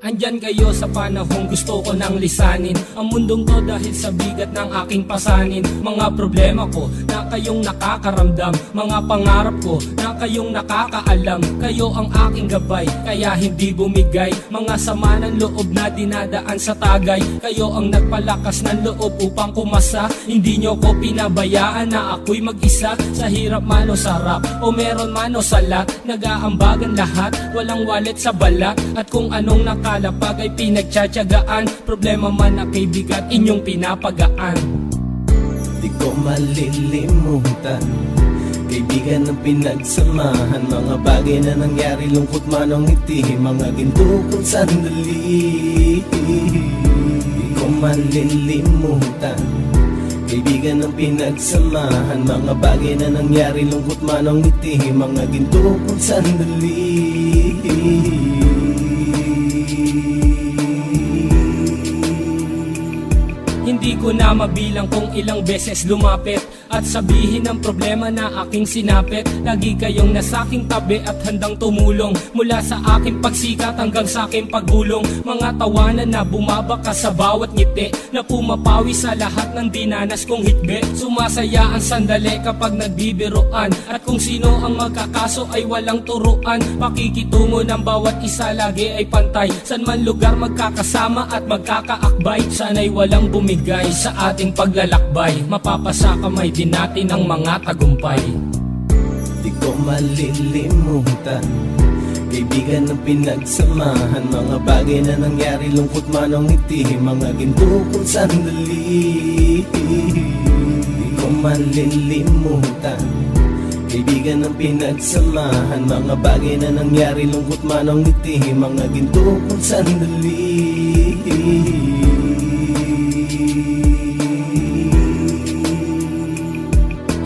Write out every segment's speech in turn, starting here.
Andyan kayo sa panahong gusto ko nang lisanin ang mundong to dahil sa bigat ng aking pasanin. Mga problema ko na kayong nakakaramdam, mga pangarap ko na kayong nakakaalam. Kayo ang aking gabay, kaya hindi bumigay. Mga sama ng loob na dinadaan sa tagay. Kayo ang nagpalakas ng loob upang kumasa. Hindi nyo ko pinabayaan na ako'y mag-isa. Sa hirap man o sarap, o meron man o sala, nag-aambagan lahat, walang wallet sa balat. At kung anong nakalapag ay pinagtsatsagaan, problema man na kaibigan inyong pinapagaan. Di ko malilimutan, kaibigan ng pinagsamahan. Mga bagay na nangyari, lungkot man o ngiti, mga ginto kong sandali. Di ko malilimutan, kaibigan ng pinagsamahan. Mga bagay na nangyari, lungkot man o ngiti, mga ginto kong sandali. Hindi ko na mabilang kung ilang beses lumapit at sabihin ang problema na aking sinapit. Lagi kayong nasa aking tabi at handang tumulong, mula sa aking pagsikat hanggang sa aking paggulong. Mga tawanan na bumabaka sa bawat ngiti, na pumapawi sa lahat ng dinanas kong hitbe. Sumasaya ang sandali kapag nagbibiroan, at kung sino ang magkakaso ay walang turuan. Pakikitungo ng bawat isa lagi ay pantay, san man lugar magkakasama at magkakaakbay. Sana'y walang bumigay sa ating paglalakbay, mapapasa kamay din natin ang mga tagumpay. Di ko malilimutan, kaibigan ng pinagsamahan. Mga bagay na nangyari, lungkot man o ngiti, mga ginto kong sandali. Di ko malilimutan, kaibigan ng pinagsamahan. Mga bagay na nangyari, lungkot man o ngiti, mga ginto kong sandali.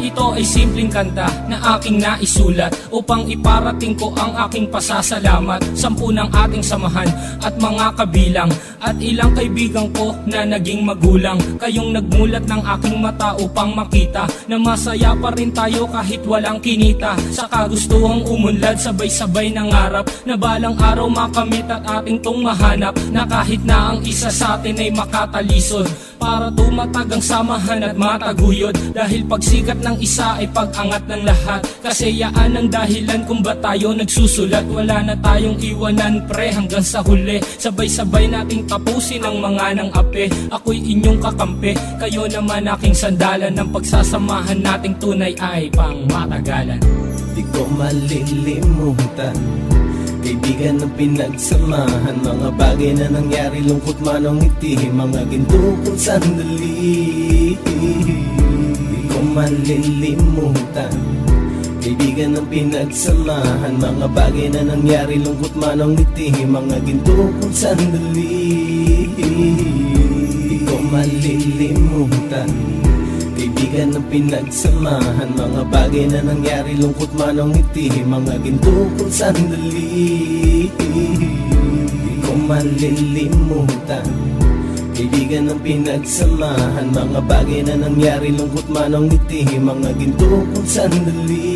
Ito ay simpleng kanta na aking naisulat upang iparating ko ang aking pasasalamat. 10 ng ating samahan at mga kabilang, at ilang kaibigan ko na naging magulang. Kayong nagmulat ng aking mata upang makita na masaya pa rin tayo kahit walang kinita. Sa kagustuhang umunlad, sabay-sabay nangarap na balang araw makamit at ating tong mahanap. Na kahit na ang isa sa atin ay makatalisod, para tumatag ang samahan at mataguyod. Dahil pagsikat ng isa ay pag-angat ng lahat, kasi yaan ang dahilan kung ba tayo nagsusulat. Wala na tayong iwanan pre hanggang sa huli, sabay-sabay nating tapusin ang mga nang ape. Ako'y inyong kakampi, kayo naman aking sandalan. Ng pagsasamahan nating tunay ay pang matagalan. Di ko malilimutan, kaibigan ng pinagsamahan. Mga bagay na nangyari, lungkot man o ngiti, mga ginto kong sandali. Di ko malilimutan, kaibigan ng pinagsamahan. Mga bagay na nangyari, lungkot man o ngiti, mga ginto kong sandali. Di ko malilimutan, kaibigan ng pinagsamahan. Mga bagay na nangyari, lungkot man o ngiti, mga ginto kong sandali. Di ko malilimutan, kaibigan ng pinagsamahan. Mga bagay na nangyari, lungkot man o ngiti, mga ginto kong sandali.